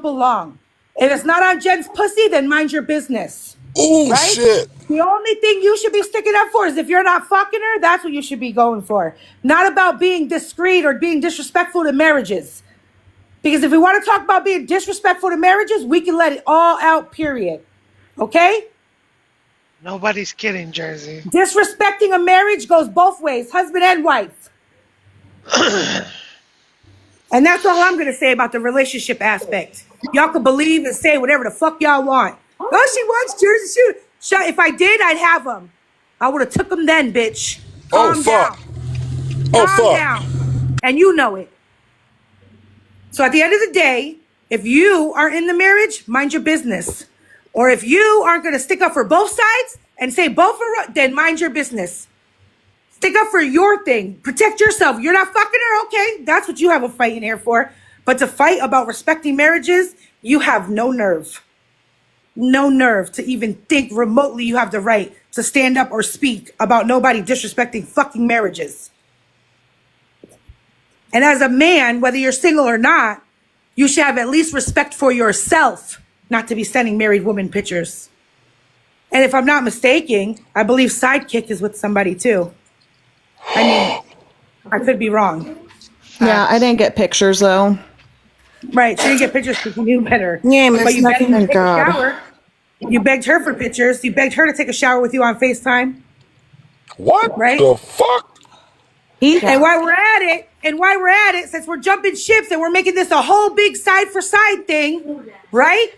belong. If it's not on Jen's pussy, then mind your business. Oh, right? shit. The only thing you should be sticking up for is if you're not fucking her, that's what you should be going for. Not about being discreet or being disrespectful to marriages. Because if we want to talk about being disrespectful to marriages, we can let it all out, period. Okay? Nobody's kidding, Jersey. Disrespecting a marriage goes both ways, husband and wife. And that's all I'm going to say about the relationship aspect. Y'all can believe and say whatever the fuck y'all want. Oh, she wants Jersey shoot. If I did, I'd have them. I would have took them then, bitch. Calm down. Calm down. And you know it. So at the end of the day, if you are in the marriage, mind your business. Or if you aren't going to stick up for both sides and say both are, then mind your business. Stick up for your thing. Protect yourself. You're not fucking her, okay? That's what you have a fight in here for. But to fight about respecting marriages, you have no nerve. No nerve to even think remotely you have the right to stand up or speak about nobody disrespecting fucking marriages. And as a man, whether you're single or not, you should have at least respect for yourself, not to be sending married women pictures. And if I'm not mistaken, I believe Sidekick is with somebody too. I mean, I could be wrong. Yeah, I didn't get pictures though. Right, she didn't get pictures because you knew better. Yeah, but you begged her to take God. a shower. You begged her for pictures. You begged her to take a shower with you on FaceTime. What right? the fuck? And while we're at it, since we're jumping ships and we're making this a whole big side for side thing, right?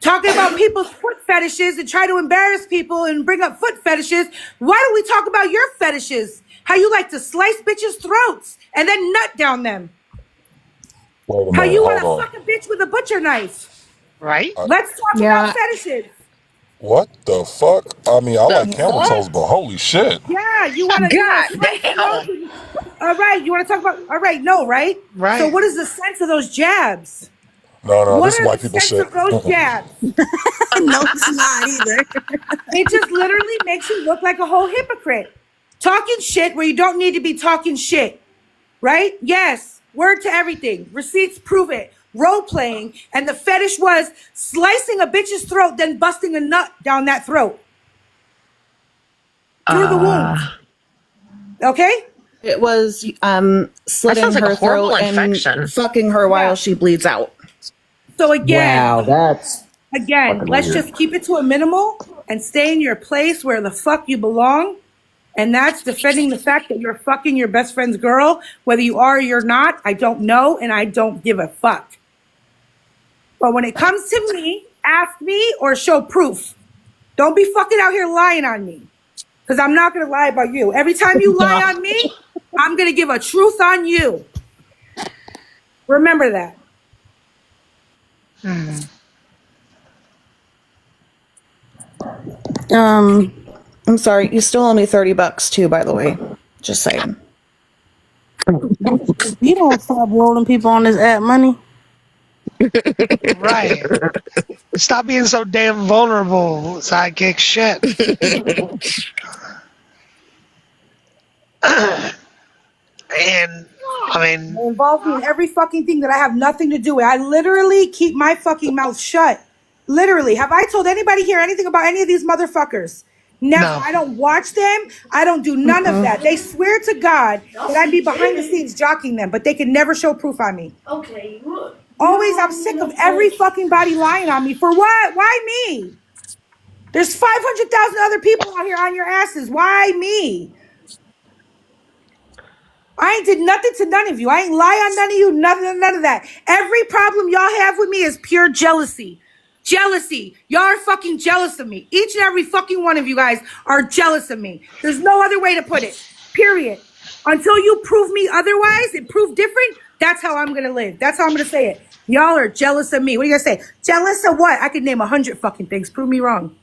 Talking about people's foot fetishes and try to embarrass people and bring up foot fetishes. Why don't we talk about your fetishes? How you like to slice bitches' throats and then nut down them. How you want to fuck a bitch with a butcher knife. Right? Let's talk about fetishes. What the fuck? I mean, I like camel toes, but holy shit. Yeah, you want to... God damn. All right, you want to talk about... All right, no, right? Right. So what is the sense of those jabs? No, What this is are white the people sense shit. of those jabs? No, it's not either. It just literally makes you look like a whole hypocrite. Talking shit where you don't need to be talking shit. Right? Yes. Word to everything. Receipts prove it. Role playing. And the fetish was slicing a bitch's throat, then busting a nut down that throat. Through the wound. Okay? It was slitting like her a horrible throat infection. and fucking her while she bleeds out. So again, Wow, that's let's weird. just keep it to a minimal and stay in your place where the fuck you belong. And that's defending the fact that you're fucking your best friend's girl. Whether you are or you're not, I don't know, and I don't give a fuck. But when it comes to me, ask me or show proof. Don't be fucking out here lying on me. Because I'm not going to lie about you. Every time you lie on me, I'm going to give a truth on you. Remember that. I'm sorry, you still owe me $30 too, by the way. Just saying. You don't stop rolling people on this app money. Right. Stop being so damn vulnerable, Sidekick shit. And I mean, Involve me in every fucking thing that I have nothing to do with. I literally keep my fucking mouth shut. Literally. Have I told anybody here anything about any of these motherfuckers? Never. No. I don't watch them. I don't do none of that. They swear to God that I'd be behind the scenes jocking them, but they can never show proof on me. Okay, look. Always, I'm sick of every fucking body lying on me. For what? Why me? There's 500,000 other people out here on your asses. Why me? I ain't did nothing to none of you. I ain't lie on none of you. None of that. Every problem y'all have with me is pure jealousy. Jealousy. Y'all are fucking jealous of me. Each and every fucking one of you guys are jealous of me. There's no other way to put it. Period. Until you prove me otherwise and prove different, that's how I'm going to live. That's how I'm going to say it. Y'all are jealous of me. What are you going to say? Jealous of what? I could name 100 fucking things. Prove me wrong.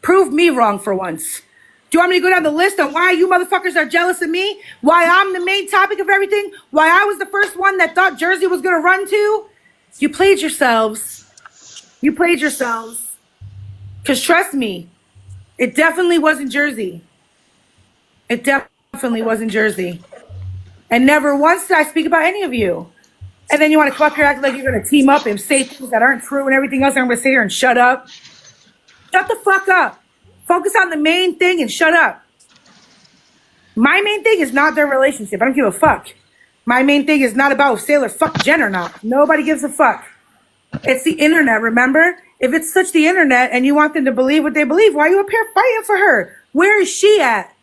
Prove me wrong for once. Do you want me to go down the list on why you motherfuckers are jealous of me? Why I'm the main topic of everything? Why I was the first one that thought Jersey was going to run to? You played yourselves. You played yourselves. Because trust me, it definitely wasn't Jersey. It definitely wasn't Jersey. And never once did I speak about any of you. And then you want to come up here acting like you're going to team up and say things that aren't true and everything else. And I'm going to sit here and shut up. Shut the fuck up. Focus on the main thing and shut up. My main thing is not their relationship. I don't give a fuck. My main thing is not about if Sailor fuck Jen or not. Nobody gives a fuck. It's the internet, remember? If it's such the internet and you want them to believe what they believe, why are you up here fighting for her? Where is she at?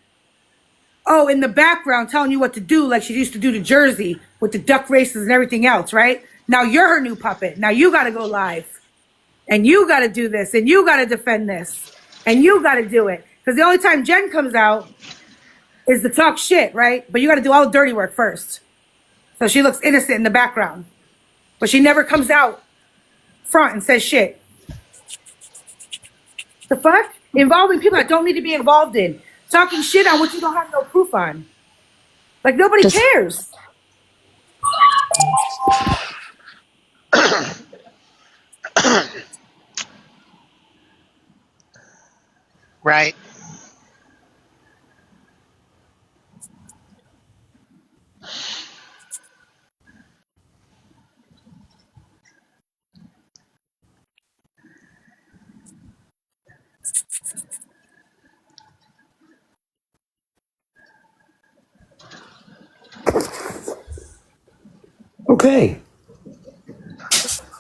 Oh, in the background telling you what to do like she used to do to Jersey with the duck races and everything else, right? Now you're her new puppet. Now you got to go live. And you got to do this. And you got to defend this. And you got to do it. Because the only time Jen comes out is to talk shit, right? But you got to do all the dirty work first. So she looks innocent in the background. But she never comes out front and says shit. The fuck? Involving people that don't need to be involved in. Talking shit on what you don't have no proof on. Like, nobody cares. Right. Okay.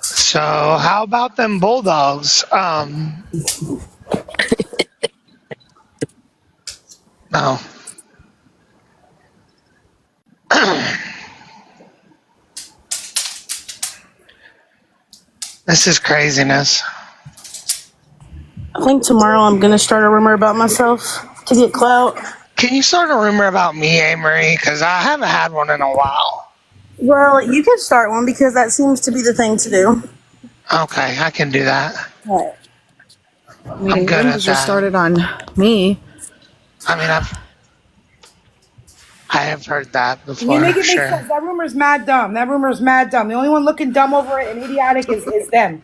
So how about them Bulldogs? No. This is craziness. I think tomorrow I'm gonna start a rumor about myself to get clout. Can you start a rumor about me, Amory? Because I haven't had one in a while. Well, you can start one because that seems to be the thing to do. Okay, I can do that. Right. I mean, I'm good at just that. started on me. I mean, I have heard that before. You make it make Sure. sense. That rumor's mad dumb. That rumor's mad dumb. The only one looking dumb over it and idiotic is them.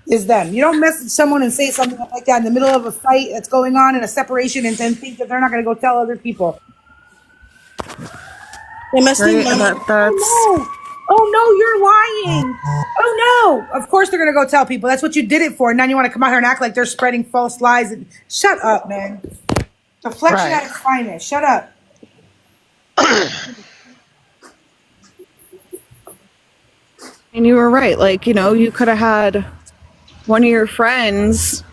Is them. You don't message someone and say something like that in the middle of a fight that's going on in a separation and then think that they're not going to go tell other people. They must Right? think And money. that's Oh no, you're lying. Oh no. Of course they're going to go tell people. That's what you did it for. And now you want to come out here and act like they're spreading false lies. And shut up, man. Deflection Right. at its finest. Shut up. And you were right. Like, you know, you could have had one of your friends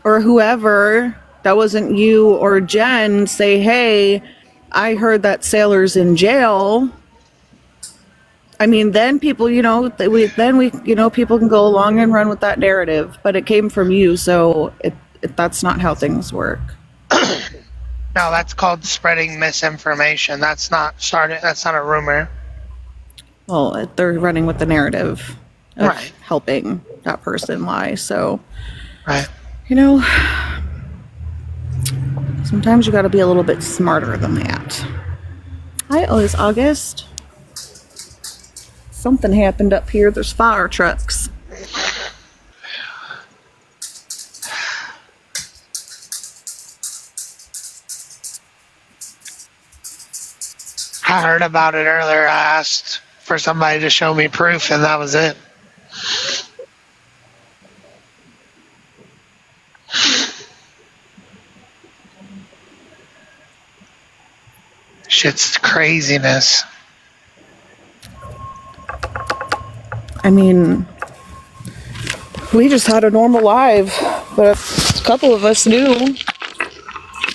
or whoever that wasn't you or Jen say, hey, I heard that Sailor's in jail. I mean, then people, you know, people can go along and run with that narrative, but it came from you. So that's not how things work. No, that's called spreading misinformation. That's not a rumor. Well, they're running with the narrative of Right. helping that person lie. So, Right. you know, sometimes you got to be a little bit smarter than that. Hi, oh, it's August. Something happened up here. There's fire trucks. I heard about it earlier. I asked for somebody to show me proof, and that was it. Shit's craziness. I mean, we just had a normal live, but a couple of us knew,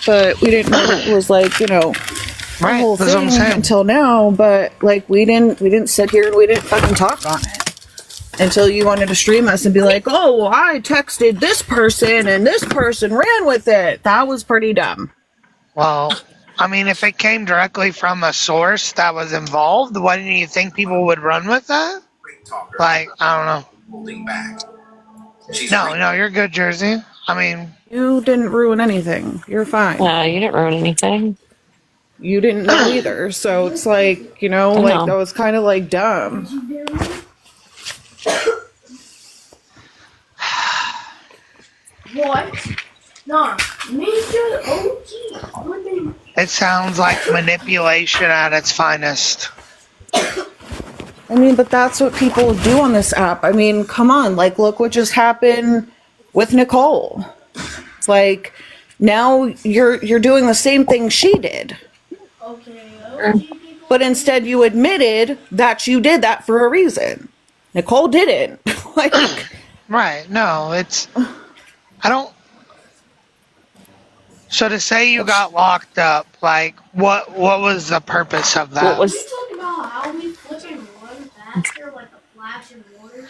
but we didn't know it was like, you know, the Right, whole that's what I'm thing saying. until now. But like, we didn't sit here and we didn't fucking talk on it until you wanted to stream us and be like, oh, well, I texted this person and this person ran with it. That was pretty dumb. Well, I mean, if it came directly from a source that was involved, wouldn't you think people would run with that? Like, I don't know. No, you're good, Jersey. I mean, You didn't ruin anything. You're fine. No, you didn't ruin anything. You didn't know either. So it's like, you know, I like know. that was kind of like dumb. What? No, Mr. OG. it sounds like manipulation at its finest. I mean, but that's what people do on this app. I mean, come on, like, look what just happened with Nicole. Like, now you're doing the same thing she did. Okay, OG people. But instead you admitted that you did that for a reason. Nicole didn't. Like, Right. No, I don't. So to say you got locked up, like, what was the purpose of that? Are we talking about how we flipping run faster like a flash in water?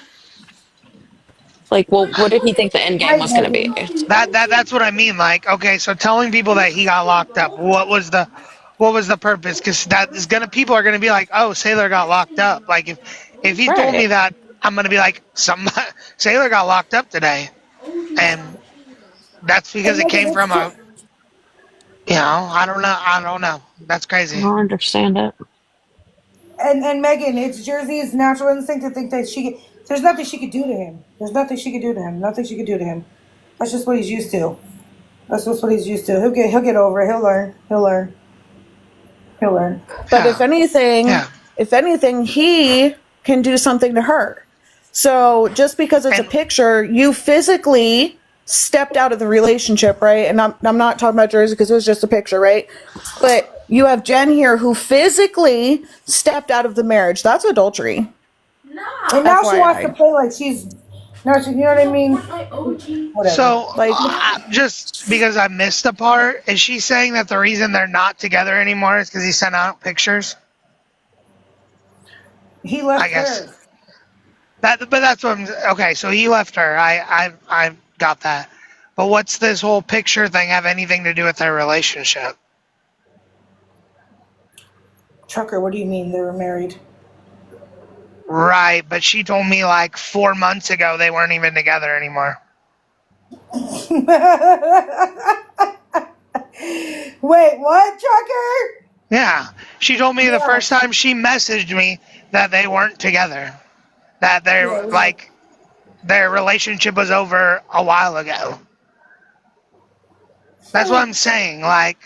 Like, well, what did he think the end game was going to be? That's what I mean. Like, okay, so telling people that he got locked up, what was the purpose? Because that is people are gonna be like, oh, Sailor got locked up. Like if he told me Right. that, I'm gonna be like, Sailor got locked up today, and that's because it came from a, I don't know. That's I crazy. don't understand it. And Megan, it's Jersey's natural instinct to think that there's nothing she could do to him. There's nothing she could do to him. Nothing she could do to him. That's just what he's used to. That's just what he's used to. He'll get over it. He'll learn. He'll learn. He'll learn. but Yeah. if anything, he can do something to her. So just because it's a picture, you physically stepped out of the relationship, right? And I'm not talking about Jersey because it was just a picture, right? But you have Jen here who physically stepped out of the marriage. That's adultery. Nah. And now she FYI. wants to play like she's. No, you know what I mean? Like OG. Whatever. So, Like- just because I missed a part, is she saying that the reason they're not together anymore is because he sent out pictures? He left I guess. her. But that's what I'm. Okay, so he left her. I got that. But what's this whole picture thing have anything to do with their relationship? Trucker, what do you mean they were married? Right, but she told me like 4 months ago they weren't even together anymore. Wait, what, Trucker? Yeah, she told me the first time she messaged me that they weren't together. That they're like their relationship was over a while ago. That's what I'm saying. Like,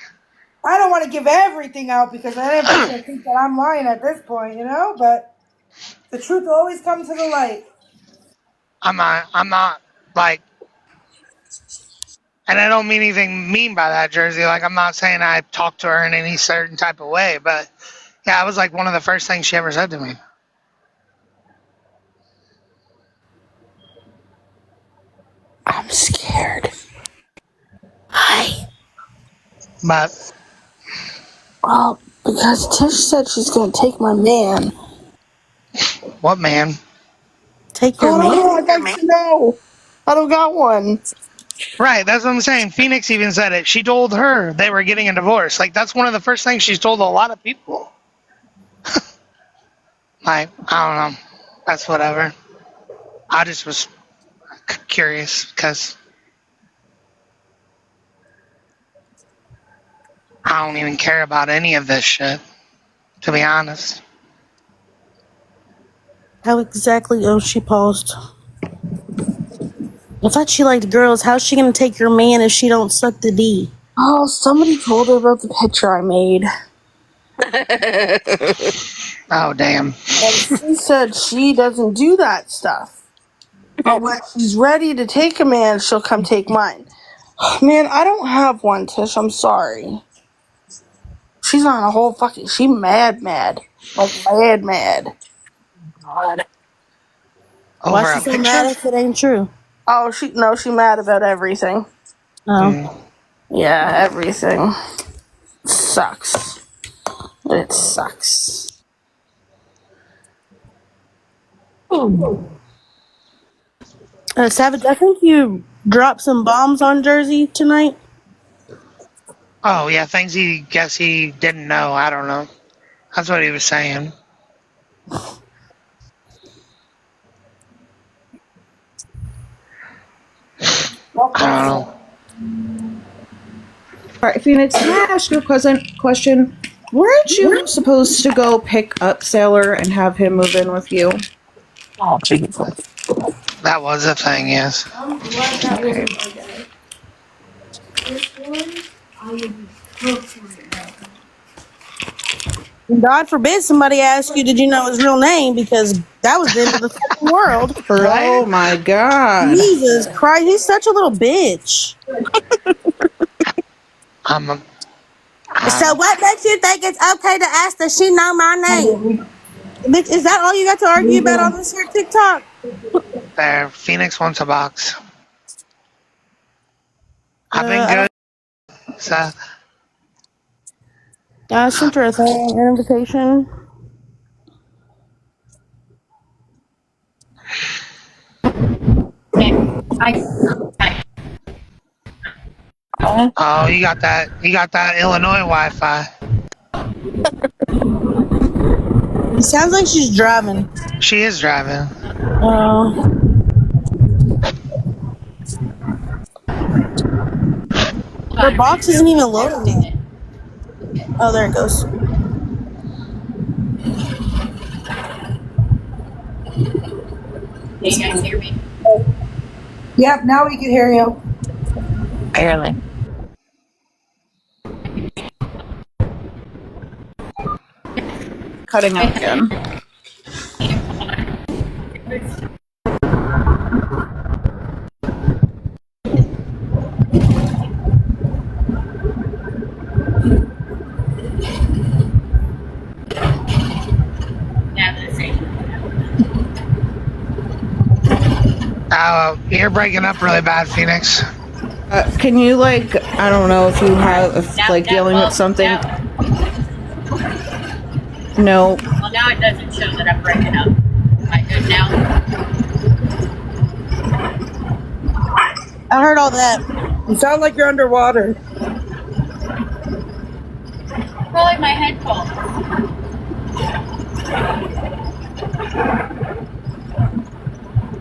I don't want to give everything out because I didn't think that I'm lying at this point, but the truth will always come to the light. I'm not like, and I don't mean anything mean by that, Jersey. Like, I'm not saying I talked to her in any certain type of way, but yeah, it was like one of the first things she ever said to me. I'm scared. Hi. But Well, because Tish said she's gonna take my man. what man? Take your man? I'd like to know. I don't got one. Right, that's what I'm saying. Phoenix even said it. She told her they were getting a divorce. Like, that's one of the first things she's told a lot of people. Like, I don't know. That's whatever. I just was curious because I don't even care about any of this shit, to be honest. How exactly? Oh, she paused. I thought she liked girls. How's she gonna take your man if she don't suck the D? Oh, somebody told her about the picture I made. Oh, damn. And she said she doesn't do that stuff. But when she's ready to take a man, she'll come take mine. Man, I don't have one, Tish. I'm sorry. She's on a whole fucking... She mad. Like, mad. God. Over Why a she so picture? mad if it ain't true? Oh, she mad about everything. Oh. Yeah, everything. Sucks. It sucks. Savage, I think you dropped some bombs on Jersey tonight. Oh, yeah, things he guess he didn't know. I don't know. That's what he was saying. I don't know. All right, Phoenix, can I ask you a question? Weren't you supposed to go pick up Sailor and have him move in with you? Oh, Jesus. That was a thing, yes. I'm glad that wasn't my dad. This one, I would be cooked right now. God forbid somebody asks you, did you know his real name? Because that was the end of the fucking world. Oh Right? my god. Jesus Christ, he's such a little bitch. I'm a, So what makes you think it's okay to ask that she know my name? Bitch, is that all you got to argue about on this here TikTok? there. Phoenix wants a box. I've been I good. So sent her a thing, an invitation. oh, you got that Illinois Wi-Fi. It sounds like she's driving. She is driving. Her box isn't even loading yet. Oh, there it goes. Can you guys hear me? Yep, now we can hear you. Barely. Cutting out again. Yeah, let's see. You're breaking up really bad, Phoenix. Can you like, I don't know if you have, if like dealing with something. No. Well, now it doesn't show that I'm breaking up. Am I good now? I heard all that. You sound like you're underwater. Probably my headphones.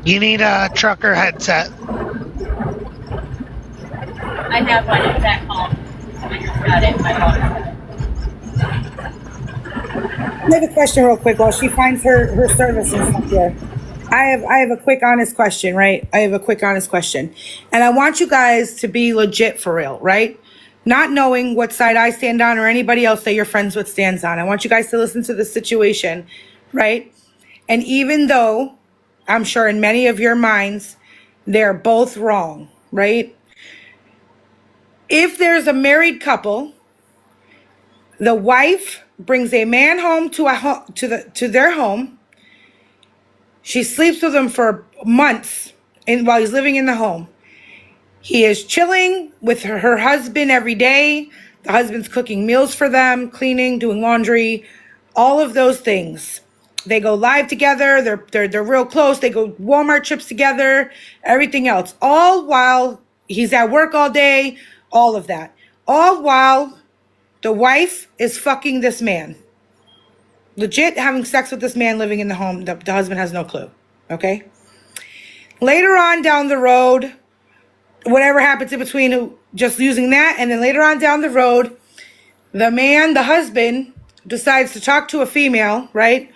You need a trucker headset. I have one. It's at home. I just got it in my phone. I have a question real quick while she finds her service and stuff here. I have a quick honest question, right? I have a quick honest question. And I want you guys to be legit for real, right? Not knowing what side I stand on or anybody else that you're friends with stands on. I want you guys to listen to the situation, right? And even though I'm sure in many of your minds, they're both wrong, right? If there's a married couple, the wife brings a man home to their home. She sleeps with him for months while he's living in the home. He is chilling with her husband every day. The husband's cooking meals for them, cleaning, doing laundry, all of those things. They go live together. They're real close. They go Walmart trips together, everything else. All while he's at work all day, all of that. All while the wife is fucking this man. Legit having sex with this man living in the home. The husband has no clue. Okay? Later on down the road, whatever happens in between, just using that, and then later on down the road, the husband, decides to talk to a female, right?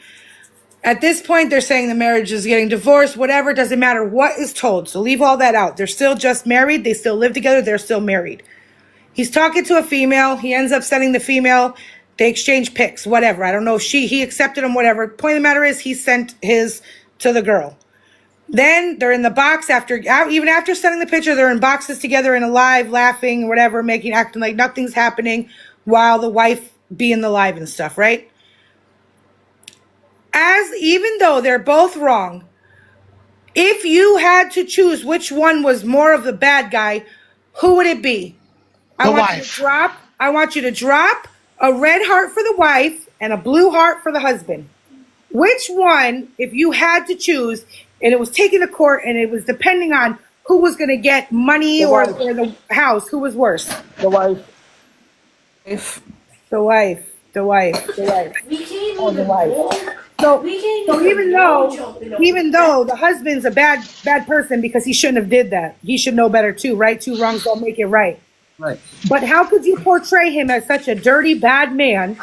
At this point, they're saying the marriage is getting divorced, whatever, doesn't matter what is told. So leave all that out. They're still just married. They still live together. They're still married. He's talking to a female. He ends up sending the female. They exchange pics, whatever. I don't know if he accepted him, whatever. Point of the matter is he sent his to the girl. Then they're in the box even after sending the picture, they're in boxes together in a live, laughing, whatever, acting like nothing's happening while the wife be in the live and stuff, right? Even though they're both wrong, if you had to choose which one was more of the bad guy, who would it be? I want you to drop a red heart for the wife and a blue heart for the husband. Which one, if you had to choose, and it was taken to court and it was depending on who was going to get money or the house, who was worse? The wife. The wife. We can't even the wife. roll. So We can't even though the husband's a bad person because he shouldn't have did that. He should know better too, right? Two wrongs don't make it right. Right. But how could you portray him as such a dirty, bad man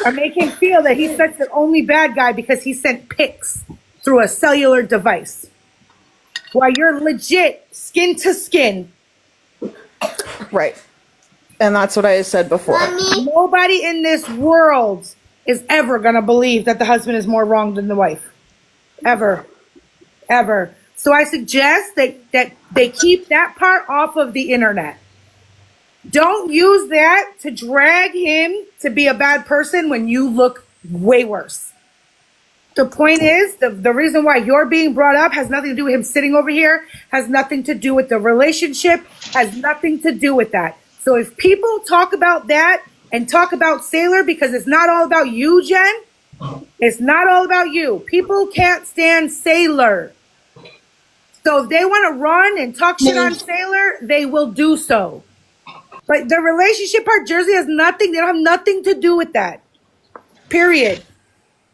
or make him feel that he's such the only bad guy because he sent pics through a cellular device? While you're legit skin to skin. Right. And that's what I said before. Nobody in this world is ever going to believe that the husband is more wrong than the wife. Ever. Ever. So I suggest that they keep that part off of the internet. Don't use that to drag him to be a bad person when you look way worse. The point is, the reason why you're being brought up has nothing to do with him sitting over here, has nothing to do with the relationship, has nothing to do with that. So if people talk about that and talk about Sailor, because it's not all about you, Jen, it's not all about you. People can't stand Sailor. So if they want to run and talk shit on Sailor, they will do so. But the relationship part, Jersey has nothing, they don't have nothing to do with that. Period.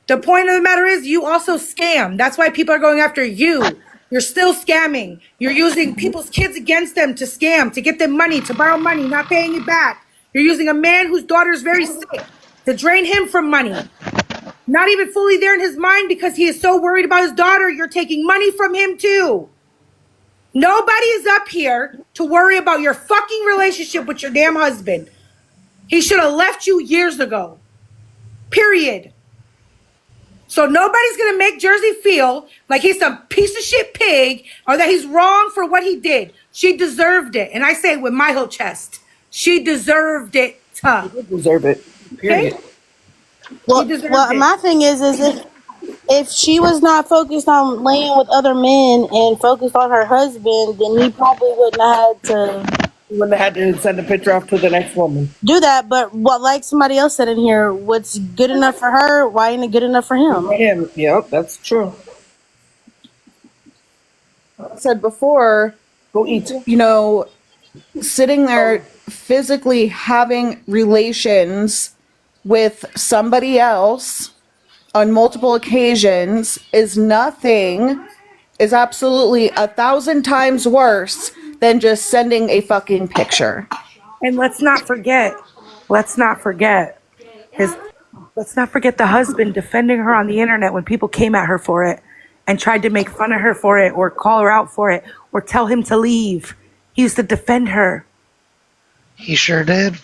The point of the matter is you also scam. That's why people are going after you. You're still scamming. You're using people's kids against them to scam, to get them money, to borrow money, not paying it back. You're using a man whose daughter is very sick to drain him from money. Not even fully there in his mind because he is so worried about his daughter. You're taking money from him too. Nobody is up here to worry about your fucking relationship with your damn husband. He should have left you years ago. Period. So nobody's going to make Jersey feel like he's some piece of shit pig or that he's wrong for what he did. She deserved it. And I say it with my whole chest. She deserved it. She did deserve it. Period. Okay? Well, my thing is if she was not focused on laying with other men and focused on her husband, then he probably wouldn't have had to. He wouldn't have had to send a picture off to the next woman. Do that, but what, like somebody else said in here, what's good enough for her, why ain't it good enough for him? Yep, that's true. I said before, go eat. You know, sitting there physically having relations with somebody else on multiple occasions is absolutely 1,000 times worse than just sending a fucking picture. And let's not forget the husband defending her on the internet when people came at her for it and tried to make fun of her for it or call her out for it or tell him to leave. He used to defend her. He sure did.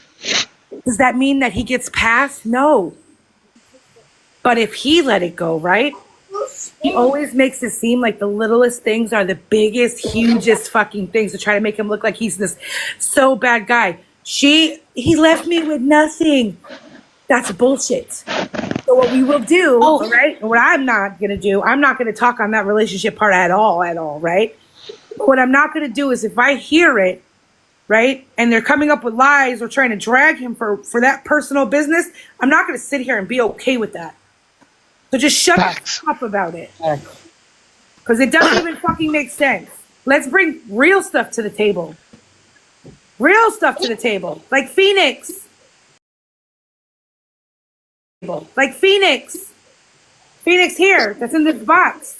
Does that mean that he gets past? No. But if he let it go, right? He always makes it seem like the littlest things are the biggest, hugest fucking things to try to make him look like he's this so bad guy. He left me with nothing. That's bullshit. So what we will do, right? And what I'm not going to do, I'm not going to talk on that relationship part at all, right? But what I'm not going to do is if I hear it, right, and they're coming up with lies or trying to drag him for that personal business, I'm not going to sit here and be okay with that. So just shut up about it. Because it doesn't even fucking make sense. Let's bring real stuff to the table. Real stuff to the table. Like Phoenix. Phoenix here, that's in this box.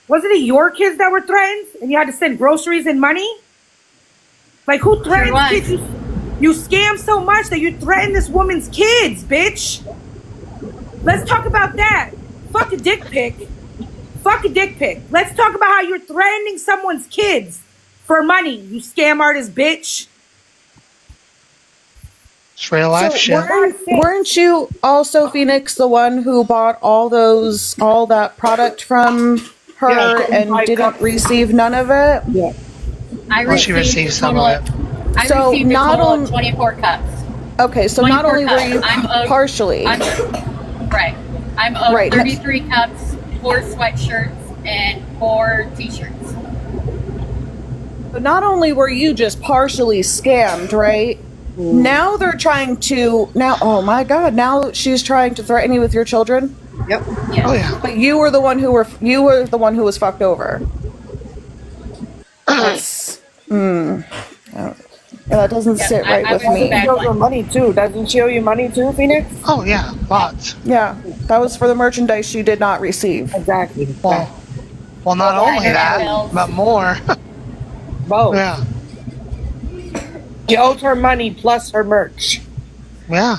Wasn't it your kids that were threatened? And you had to send groceries and money? Like who threatened kids? You scam so much that you threaten this woman's kids, bitch. Let's talk about that. Fuck a dick pic. Let's talk about how you're threatening someone's kids for money, you scam artist bitch. It's real life shit. Weren't you also, Phoenix, the one who bought all that product from her and didn't receive none of it? Yeah. She received some of it. I received a total of 24 cups. Okay, so not only were you partially. I'm owed 33 cups, 4 sweatshirts, and 4 t-shirts. But not only were you just partially scammed, right? Now they're trying to oh my god, now she's trying to threaten you with your children? Yep. Yes. Oh yeah. But you were the one who was fucked over. That's that doesn't sit right with me. She owes her money too. Doesn't she owe you money too, Phoenix? Oh yeah, lots. Yeah, that was for the merchandise she did not receive. Exactly. Well, not only that, but more. Both. Yeah. She owes her money plus her merch. Yeah.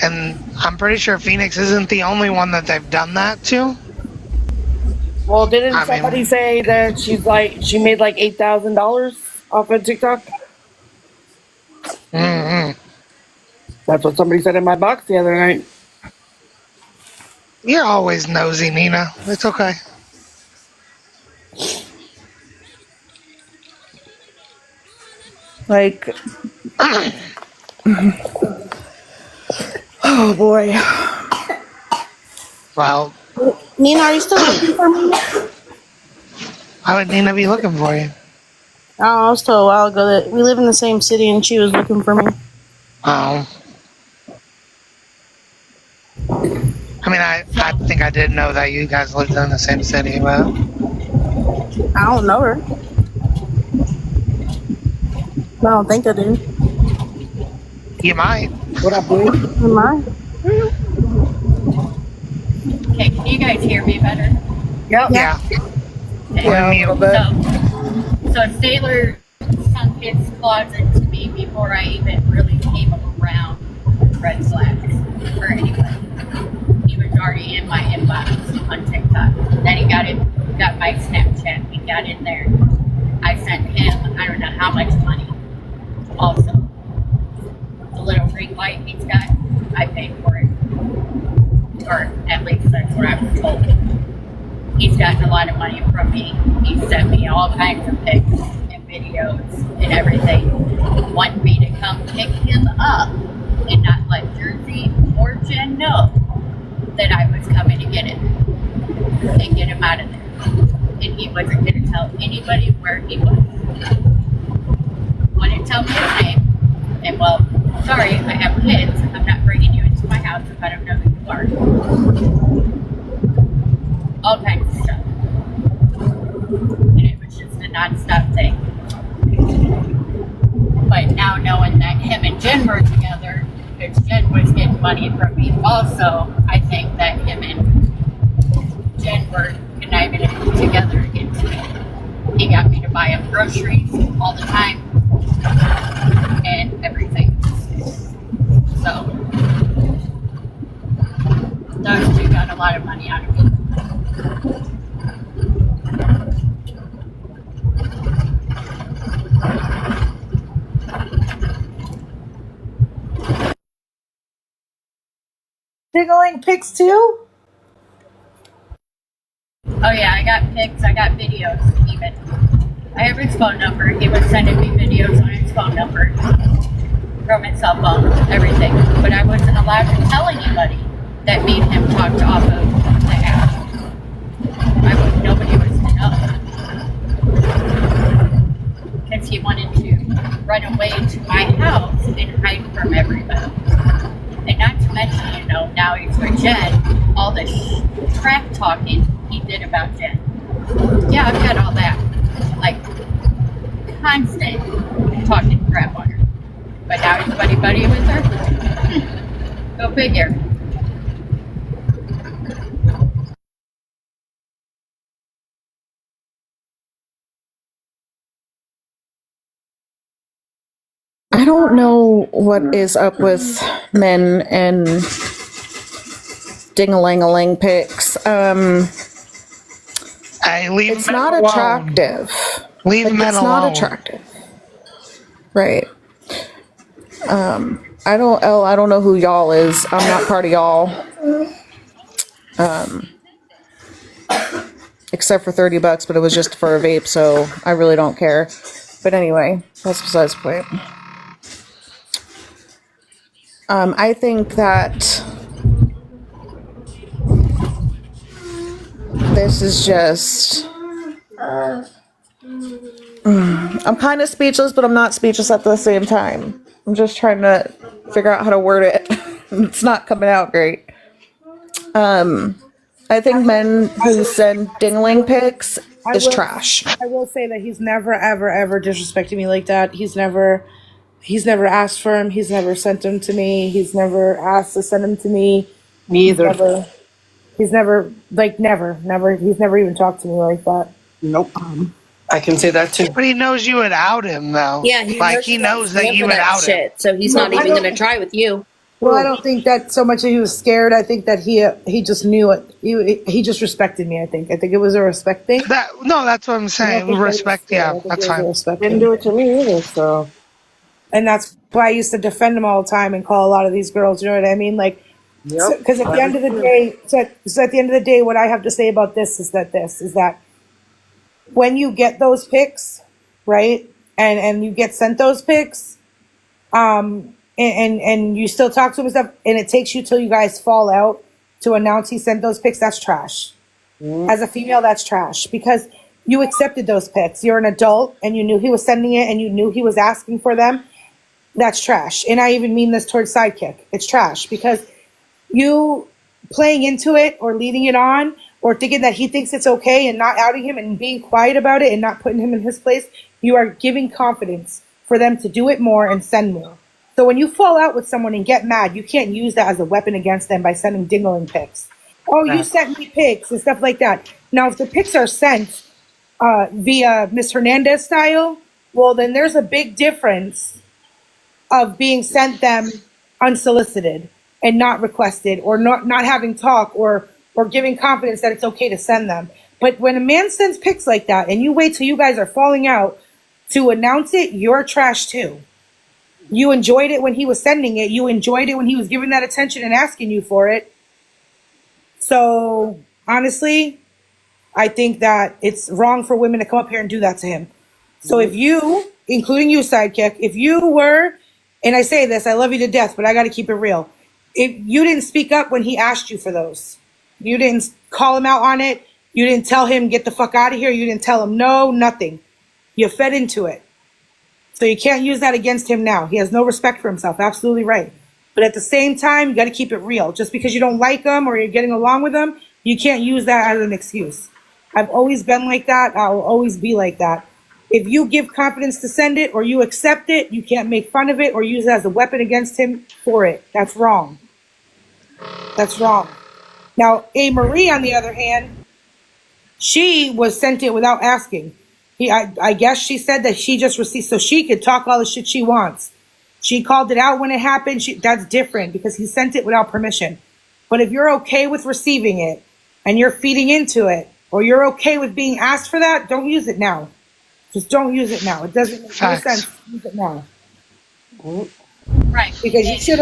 And I'm pretty sure Phoenix isn't the only one that they've done that to. Well, didn't somebody say that she made like $8,000 off of TikTok? Mm-hmm. That's what somebody said in my box the other night. You're always nosy, Nina. It's okay. Like, oh boy. Well, Nina, are you still looking for me? why would Nina be looking for you? Oh, I was told a while ago that we live in the same city and she was looking for me. Oh. I mean, I think I did know that you guys lived in the same city, but I don't know her. I don't think I do. you might. What up, Blue? Am I? Okay, can you guys hear me better? Yep. Yeah. Okay. We're mute. So Sailor sunk his closet to me before I even really came around red flags for anybody. He was already in my inbox on TikTok. Then he got my Snapchat. He got in there. I sent him, I don't know how much money. Also, the little ring light he's got, I paid for it. Or at least that's what I was told. He's gotten a lot of money from me. He sent me all kinds of pics and videos and everything. Wanted me to come pick him up and not let Jersey or Jen know that I was coming to get him and get him out of there. And he wasn't going to tell anybody where he was. Wouldn't tell me his name. And well, sorry, I have kids. I'm not bringing you into my house if I don't know who you are. All kinds of stuff. And it was just a non-stop thing. But now knowing that him and Jen were together, because Jen was getting money from me also, I think that him and Jen were conniving together against me. He got me to buy him groceries all the time and everything. So those two got a lot of money out of me. Diggling pics too? Oh yeah, I got pics, I got videos even. I have his phone number. He was sending me videos on his phone number from his cell phone, everything. But I wasn't allowed to tell anybody that me and him talked off of the app. Nobody was to know. Because he wanted to run away to my house and hide from everybody. And not to mention, you know, now he's with Jen, all the crap talking he did about Jen. Yeah, I've got all that. Like, constant talking crap on her. But now he's buddy-buddy with her? Go figure. I don't know what is up with men and ding-a-ling-a-ling pics. Hey, leave It's men not alone. attractive. Leave men It's alone. not attractive. Right. I don't know who y'all is. I'm not part of y'all. Except for $30, but it was just for a vape, so I really don't care. But anyway, that's besides the point. I think that this is just. I'm kind of speechless, but I'm not speechless at the same time. I'm just trying to figure out how to word it. It's not coming out great. I think men who send dingling pics is trash. I will say that he's never, ever, ever disrespected me like that. He's never asked for him. He's never sent him to me. He's never asked to send him to me. Me either. He's never even talked to me like that. Nope. I can say that too. But he knows you would out him, though. Yeah, he knows that you would out him. So he's not even going to try with you. Well, I don't think that so much that he was scared. I think that he just knew it. He just respected me. I think it was a respect thing. That's what I'm saying. Respect, yeah, that's fine. Didn't do it to me either, so. And that's why I used to defend him all the time and call a lot of these girls, you know what I mean? Like, Yep. because at the end of the day, so at the end of the day, what I have to say about this is that when you get those pics, right, and you get sent those pics, and you still talk to him and stuff, and it takes you till you guys fall out to announce he sent those pics, that's trash. As a female, that's trash because you accepted those pics. You're an adult and you knew he was sending it and you knew he was asking for them. That's trash. And I even mean this towards Sidekick. It's trash because you playing into it or leading it on or thinking that he thinks it's okay and not outing him and being quiet about it and not putting him in his place, you are giving confidence for them to do it more and send more. So when you fall out with someone and get mad, you can't use that as a weapon against them by sending dingling pics. Oh, you sent me pics and stuff like that. Now, if the pics are sent via Miss Hernandez style, well, then there's a big difference of being sent them unsolicited and not requested or not having talk or giving confidence that it's okay to send them. But when a man sends pics like that and you wait till you guys are falling out to announce it, you're trash too. You enjoyed it when he was sending it. You enjoyed it when he was giving that attention and asking you for it. So honestly, I think that it's wrong for women to come up here and do that to him. So if you, including you, Sidekick, if you were, and I say this, I love you to death, but I got to keep it real. If you didn't speak up when he asked you for those, you didn't call him out on it. You didn't tell him, get the fuck out of here. You didn't tell him no, nothing. You fed into it. So you can't use that against him now. He has no respect for himself. Absolutely right. But at the same time, you got to keep it real. Just because you don't like him or you're getting along with him, you can't use that as an excuse. I've always been like that. I will always be like that. If you give confidence to send it or you accept it, you can't make fun of it or use it as a weapon against him for it. That's wrong. That's wrong. Now, A. Marie, on the other hand, she was sent it without asking. I guess she said that she just received, so she could talk all the shit she wants. She called it out when it happened. That's different because he sent it without permission. But if you're okay with receiving it and you're feeding into it, or you're okay with being asked for that, don't use it now. Just don't use it now. It doesn't make no sense to use it now. Right. Because you should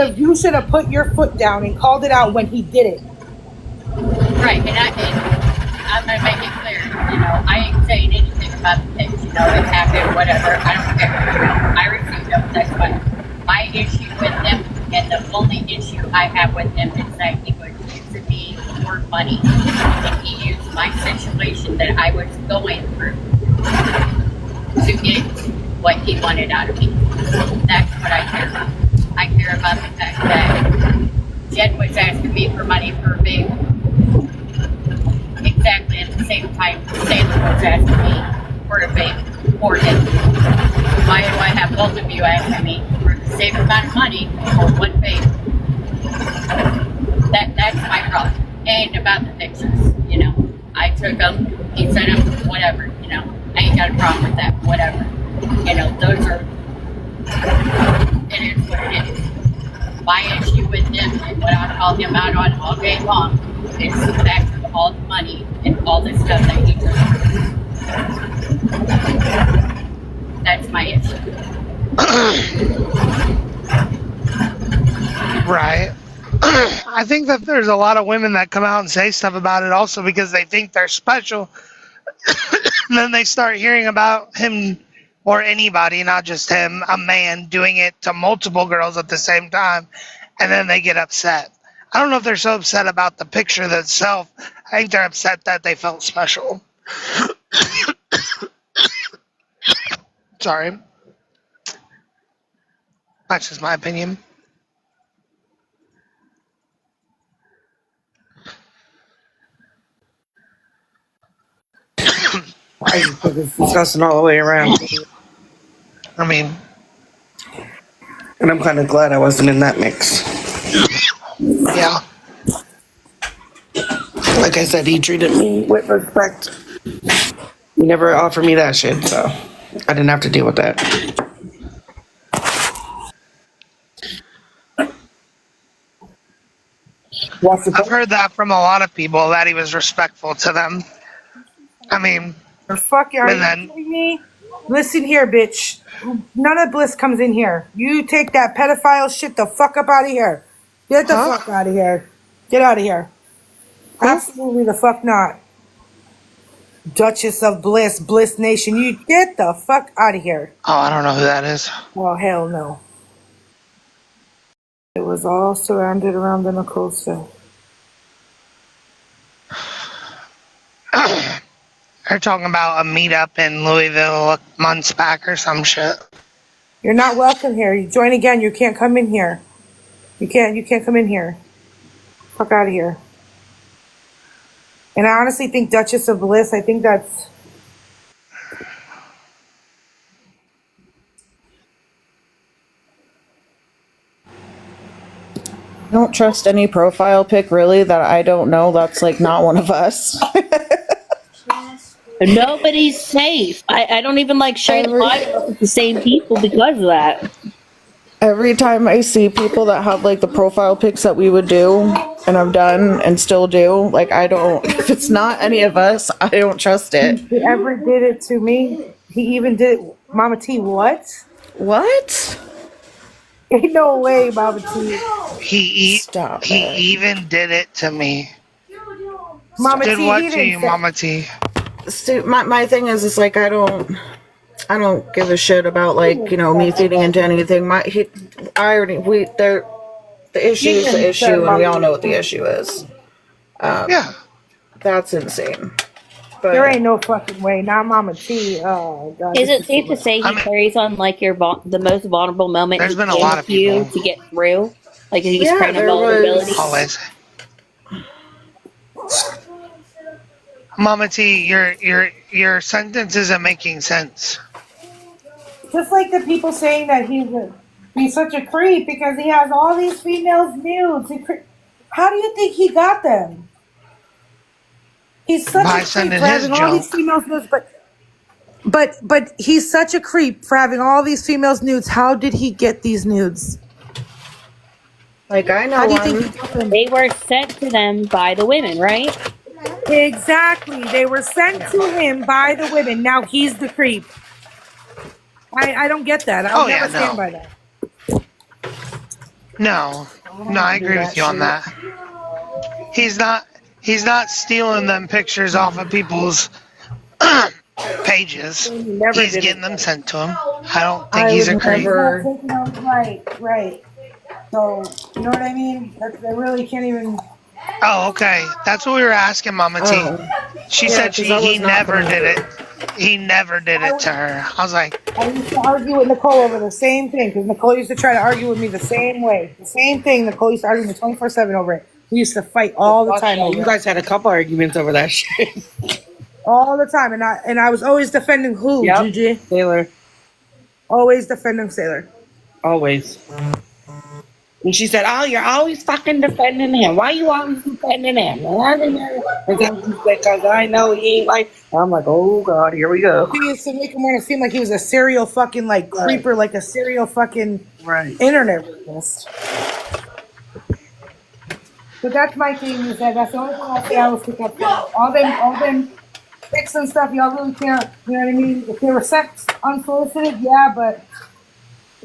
have put your foot down and called it out when he did it. Right, and I'm gonna make it clear, I ain't saying anything about the things, it happened, whatever, I don't care, I received them, that's fine. My issue with them, and the only issue I have with him is that he was using me for money, and he used my situation that I was going through to get what he wanted out of me. That's what I care about. I care about the fact that Jen was asking me for money for a baby. Exactly at the same time Sailor was asking me for a baby for him. Why do I have both of you asking me for the same amount of money for one baby? That's my problem. And about the pictures, I took them, he sent them, whatever, I ain't got a problem with that, whatever. Those are, it is what it is. My issue with him and what I call him out on all day long is the fact of all the money and all the stuff that he took. That's my issue. Right. I think that there's a lot of women that come out and say stuff about it also because they think they're special. And then they start hearing about him or anybody, not just him, a man doing it to multiple girls at the same time. And then they get upset. I don't know if they're so upset about the picture itself. I think they're upset that they felt special. Sorry. That's just my opinion. I just think it's disgusting all the way around. I mean, and I'm kind of glad I wasn't in that mix. Yeah. Like I said, he treated me with respect. He never offered me that shit, so I didn't have to deal with that. I've heard that from a lot of people that he was respectful to them. I mean, are you kidding me? Listen here, bitch. None of Bliss comes in here. You take that pedophile shit the fuck up out of here. Get the Huh? fuck out of here. Get out of here. Absolutely the fuck not. Duchess of Bliss, Bliss Nation. You get the fuck out of here. Oh, I don't know who that is. Oh, hell no. It was all surrounded around the Nicosta. They're talking about a meetup in Louisville months back or some shit. You're not welcome here. You join again. You can't come in here. You can't come in here. Fuck out of here. And I honestly think Duchess of Bliss, I think that's... I don't trust any profile pic really that I don't know that's like not one of us. Nobody's safe. I don't even like share the Bible with the same people because of that. Every time I see people that have like the profile pics that we would do and have done and still do, like I don't, if it's not any of us, I don't trust it. He ever did it to me. He even did it. Mama T, what? What? Ain't no way, Mama T. Stop He it. even did it to me. Mama Did T, what he to didn't you, say- Mama T? My thing is like I don't give a shit about like, you know, me feeding into anything. The issue is the issue and we all know what the issue is. Yeah. That's insane. But There ain't no fucking way. Not Mama T. Oh, God. Is this it safe too to much. say he carries on like your the most vulnerable moment There's he been a can lot with of you people. to get through? Like he's Yeah, preying on there was- vulnerability? Always. Mama T, your sentence isn't making sense. Just like the people saying that he's such a creep because he has all these females nudes. How do you think he got them? He's such By a creep sending for his having all these junk. females nudes, but he's such a creep for having all these females nudes. How did he get these nudes? like I know How do you one. think he got them? They were sent to them by the women, right? Exactly. They were sent to him by the women. Now he's the creep. I don't get that. I'll Oh never yeah, stand no. by that. No. No, I agree with you on that. He's not stealing them pictures off of people's pages. He never He's did getting it. them sent to him. I don't think I he's a would creep. never. Right. So, you know what I mean? They really can't even... Oh, okay. That's what we were asking Mama T. Oh. She Yeah, said 'cause that he was not never coming did through. it. He never did it to her. I was like, I used to argue with Nicole over the same thing because Nicole used to try to argue with me the same way. The same thing. Nicole used to argue with me 24/7 over it. We used to fight all the time over You it. guys had a couple arguments over that shit. All the time. And I was always defending who, Yep. Gigi? Taylor, Always defending Sailor. always. And she said, "Oh, you're always fucking defending him. Why you always defending him?" And then she said, "Cause I know he ain't like." I'm like, "Oh God, here we go." She used to make him want to seem like he was a serial fucking like creeper, like a serial fucking Right. internet rapist. But that's my thing is that's the only thing I say I was pick up. All them pics and stuff, y'all really can't, you know what I mean? If they were sent unsolicited, yeah, but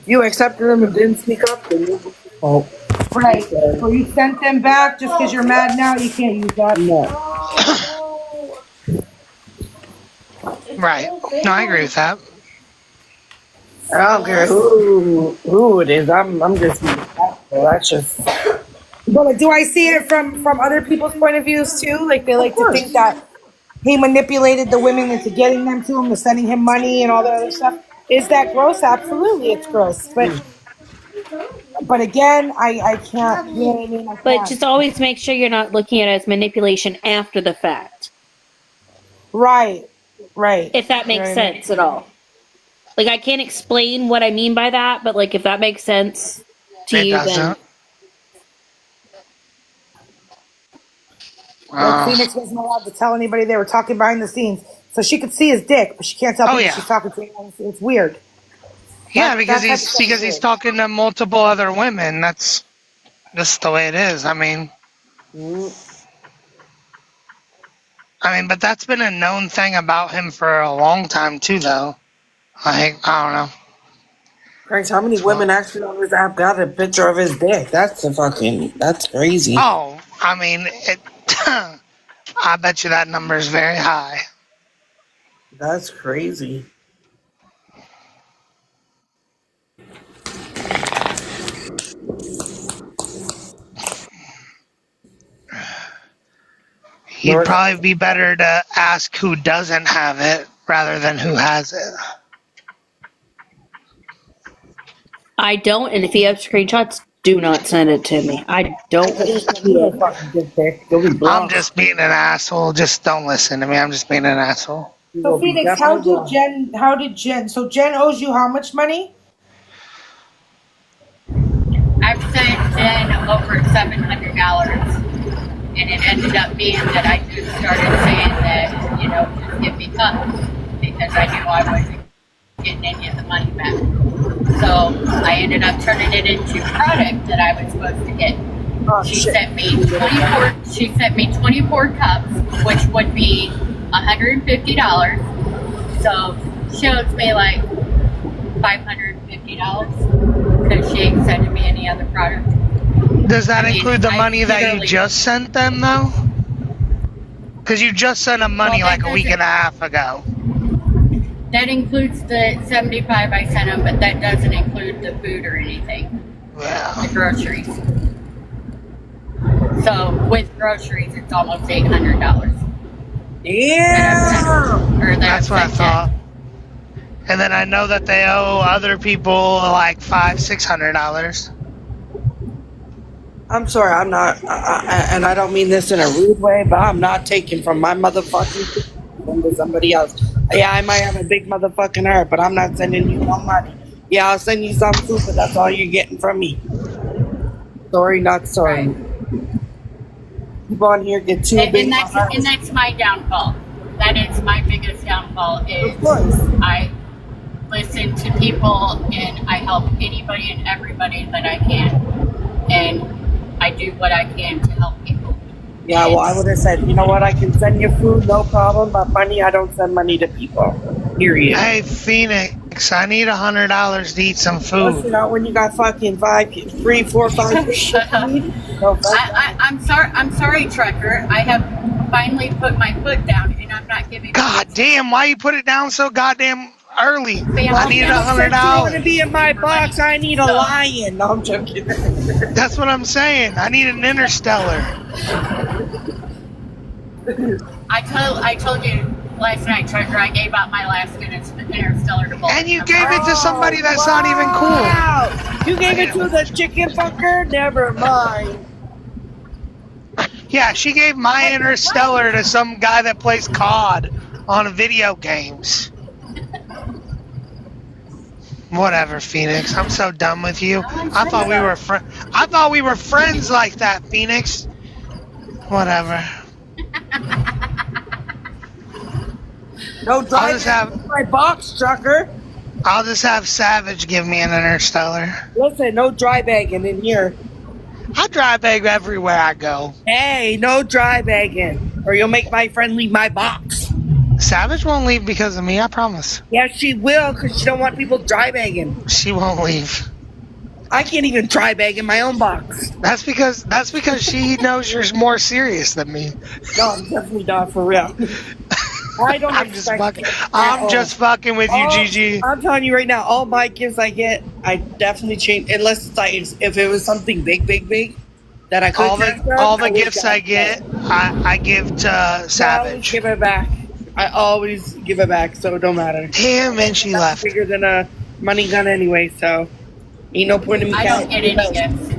You accepted them and didn't speak up. Then you, oh right. So you sent them back just because you're mad now, you can't use that. no. right. No, I agree with that. I don't care who it is. I'm just. Well, that's just. But do I see it from other people's point of views too? Like they like to think that he manipulated the women into getting them to him, to sending him money and all that other stuff. Is that gross? Absolutely, it's gross. But again, I can't. You know what I mean? I But can't. just always make sure you're not looking at it as manipulation after the fact. Right. If that makes sense at all. Like I can't explain what I mean by that, but like if that makes sense to It you, then doesn't. Like Phoenix wasn't allowed to tell anybody they were talking behind the scenes, so she could see his dick, but she can't tell people yeah. she's talking to anyone. It's weird. Yeah, That because type of he's stuff is he's weird. talking to multiple other women. That's just the way it is. I mean, but that's been a known thing about him for a long time too, though. I don't know. Christ, how many women actually on this app got a picture of his dick? That's crazy. Oh, I mean, I bet you that number is very high. That's crazy. He'd probably be better to ask who doesn't have it rather than who has it. I don't, and if you have screenshots, do not send it to me. I don't want to see it. I'm just being an asshole. Just don't listen to me. I'm just being an asshole. So Phoenix, how did Jen, so Jen owes you how much money? I've sent Jen over $700, and it ended up being that I just started saying that, just give me cups, because I knew I wasn't getting any of the money back. So I ended up turning it into product that I was supposed to get. She sent me 24 cups, which would be $150. So she owes me like $550 because she ain't sending me any other product. Does that include the money that you just sent them, though? Because you just sent them money like a week and a half ago. That includes the 75 I sent them, but that doesn't include the food or anything. Yeah. The groceries. So with groceries, it's almost $800. Yeah. That's what I thought. And then I know that they owe other people like $500-$600. I'm sorry, I'm not, and I don't mean this in a rude way, but I'm not taking from my motherfucking to somebody else. Yeah, I might have a big motherfucking heart, but I'm not sending you no money. Yeah, I'll send you some food, but that's all you're getting from me. Sorry, not sorry. People on here get too big. And that's my downfall. That is my biggest downfall. Is I listen to people and I help anybody and everybody that I can, and I do what I can to help people. Yeah, well, I would have said, you know what, I can send you food, no problem, but money, I don't send money to people. Period. Hey, Phoenix, I need $100 to eat some food. Listen, out when you got fucking 3, 4, 5 I'm sorry, trucker. I have finally put my foot down, and I'm not giving. God damn! Why you put it down so goddamn early? I need $100. I want to be in my box. I need a lion. No, I'm joking. That's what I'm saying. I need an interstellar. I told you last night, trucker. I gave out my last interstellar to both. And you gave it to somebody that's not even cool. Wow. You gave it to the chicken fucker? Never mind. Yeah, she gave my interstellar to some guy that plays COD on video games. Whatever, Phoenix. I'm so done with you. I thought we were friends like that, Phoenix. Whatever. No drive my box, trucker. I'll just have Savage give me an interstellar. Listen, no dry bagging in here. I dry bag everywhere I go. Hey, no dry bagging, or you'll make my friend leave my box. Savage won't leave because of me, I promise. Yeah, she will, because she don't want people dry bagging. She won't leave. I can't even dry bag in my own box. That's because she knows you're more serious than me. No, I'm definitely not, for real. I don't I'm just fucking with you, Gigi. I'm telling you right now, all my gifts I get, I definitely change, unless it's like, if it was something big, that I could all the gifts I get, I give to Savage. I always give it back, so it don't matter. Damn, and she left. Bigger than a money gun anyway, so ain't no point in me. I don't get any gifts.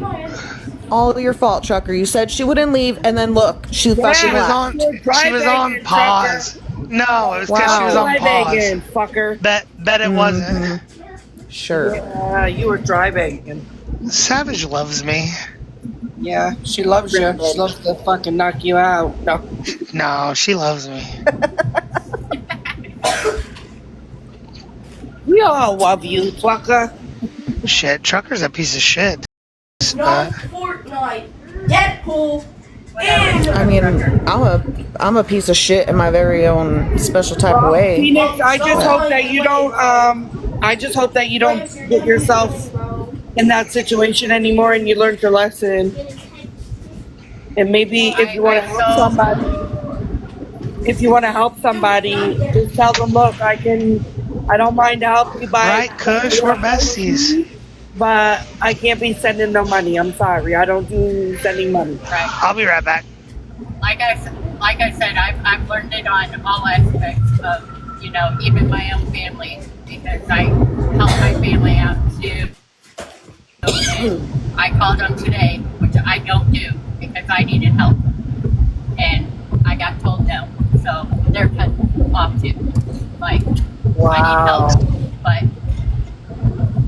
All your fault, trucker. You said she wouldn't leave, and then look, she fucking left. She was on pause. No, it was because she was on pause. Fucker. Bet it wasn't. Sure. Yeah, you were dry bagging. Savage loves me. Yeah, she loves you. She loves to fucking knock you out. No, she loves me. We all love you, fucker. Shit, trucker's a piece of shit. Not Fortnite. Deadpool. I mean, I'm a piece of shit in my very own special type of way. Phoenix, I just hope that you don't. I just hope that you don't get yourself in that situation anymore, and you learned your lesson. And maybe if you want to help somebody, just tell them, look, I don't mind to help you buy. Right, Kush, we're besties. But I can't be sending no money. I'm sorry, I don't do sending money. Right. I'll be right back. Like I said, I've learned it on all aspects of, even my own family, because I help my family out too. And I called them today, which I don't do because I needed help, and I got told no, so they're cut off too. Like, wow. I need help, but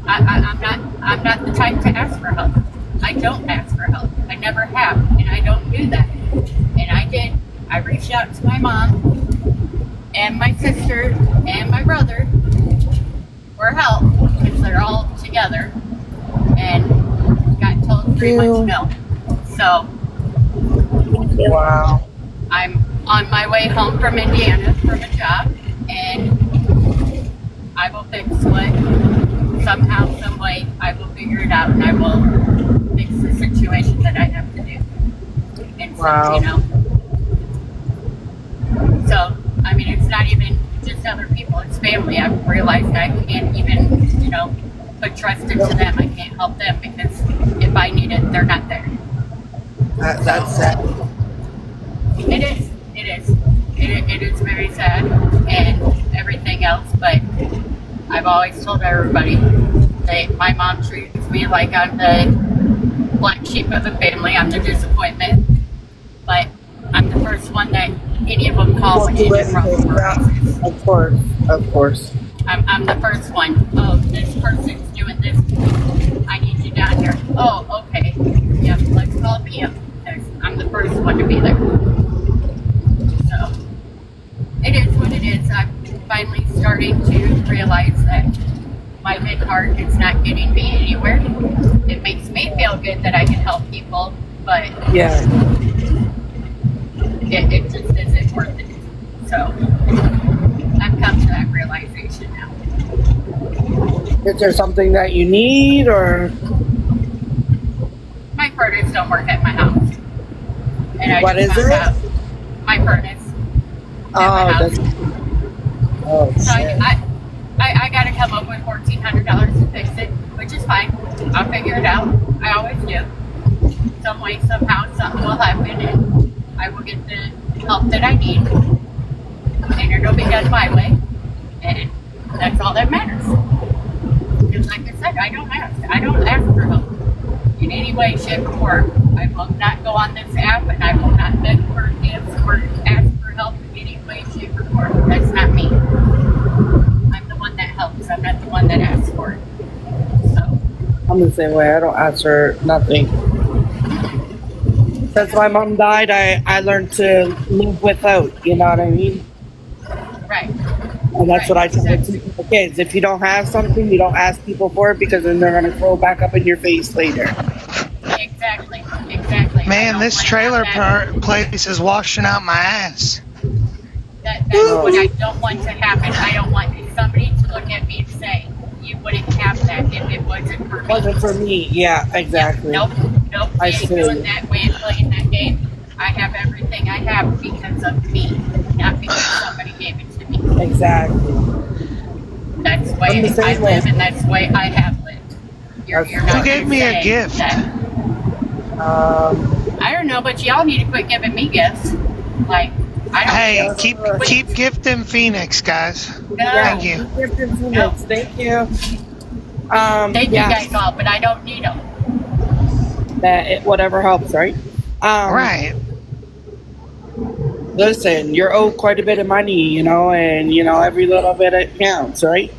I'm not the type to ask for help. I don't ask for help. I never have, and I don't do that. And I did. I reached out to my mom and my sister and my brother for help because they're all together, and got told pretty much no. So, wow. I'm on my way home from Indiana from a job, and I will fix what, somehow, some way, I will figure it out, and I will fix the situation that I have to do. And wow. So, I mean, it's not even just other people, it's family. I've realized I can't even, put trust into them. I can't help them because if I need it, they're not there. That's sad. It is. It is very sad and everything else, but I've always told everybody that my mom treats me like I'm the black sheep of the family. I'm the disappointment, but I'm the first one that any of them call when you get wrong for raises. Of course. I'm the first one. Oh, this person's doing this. I need you down here. Oh, okay. Yeah, let's call me up. I'm the first one to be there. So, it is what it is. I'm finally starting to realize that my big heart is not getting me anywhere. It makes me feel good that I can help people, but yeah, it just isn't worth it. So, I've come to that realization now. Is there something that you need, or? My furnace don't work at my house. And I What just is found it? out my furnace. Oh, that's. Oh, so shit. I got to come up with $1,400 to fix it, which is fine. I'll figure it out. I always do. Some way, somehow, something will happen, and I will get the help that I need, and it'll be done my way, and that's all that matters. Because, like I said, I don't ask for help in any way, shape, or form. I will not go on this app, and I will not beg for gifts or ask for help in any way, shape, or form. That's not me. I'm the one that helps. I'm not the one that asks for it. So I'm the same way. I don't ask for nothing. Since my mom died, I learned to live without. You know what I mean? right. And that's what I tell the kids. If you don't have something, you don't ask people for it, because then they're gonna throw it back up in your face later. Exactly. Man, this trailer place is washing out my ass. That's what I don't want to happen. I don't want somebody to look at me and say, you wouldn't have that if it wasn't for me. Wasn't for me. Yeah, exactly. Nope. We ain't doing that. We ain't playing that game. I have everything I have because of me, not because somebody gave it to me. Exactly. That's the way I live, and that's the way I have lived. You're not Who gave me a gift? I don't know, but y'all need to quit giving me gifts. Like, I don't Hey, keep gifting Phoenix, guys. No. Thank you. Keep gifting Phoenix. Thank you. Thank you guys all, but I don't need them. Whatever helps, right? Right. Listen, you're owed quite a bit of money, and every little bit it counts, right?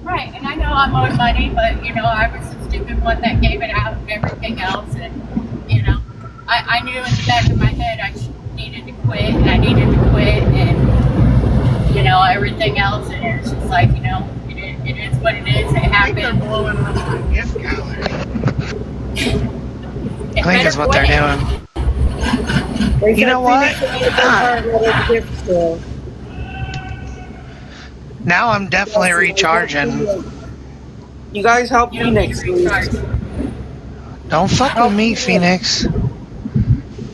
Right, and I know I'm owed money, but I was the stupid one that gave it out and everything else, and I knew in the back of my head I needed to quit, and everything else, and it's just like, it is what it is. It happened. They're blowing up the gift gallery. I think that's what they're doing. They You said know what? Phoenix would be a vampire, but it's a different story. Now I'm definitely recharging. You guys help You don't need Phoenix, to please. recharge. Don't fuck with me, Phoenix.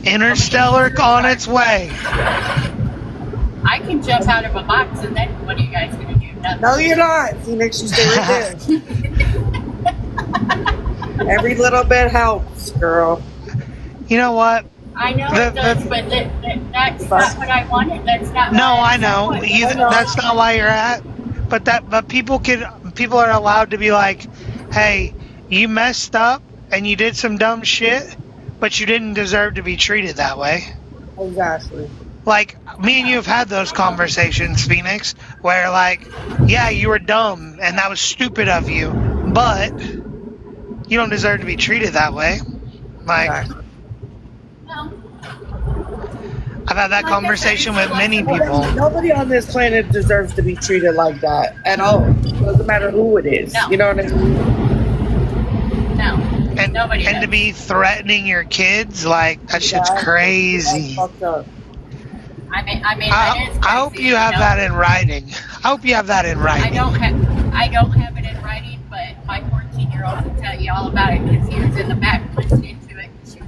Interstellar on its way. I can jump out of a box, and then what are you guys gonna do? Nothing. No, you're not. Phoenix, you stay right there. Every little bit helps, girl. You know what? I know it does, but that's not what I wanted. That's not. No, what I know. That's not why you're at. But people are allowed to be like, hey, you messed up and you did some dumb shit, but you didn't deserve to be treated that way. Exactly. Like, me and you have had those conversations, Phoenix, where like, yeah, you were dumb and that was stupid of you, but you don't deserve to be treated that way. Like, Exactly. No. I've had that conversation with many people. Nobody on this planet deserves to be treated like that at all. Doesn't matter who it is. No. You know what I mean? No. And Nobody to does. be threatening your kids, like, that shit's crazy. That's fucked up. I mean, that is crazy. I hope you have that in writing. I hope you have that in I writing. don't have it in writing, but my 14-year-old will tell you all about it because he was in the back listening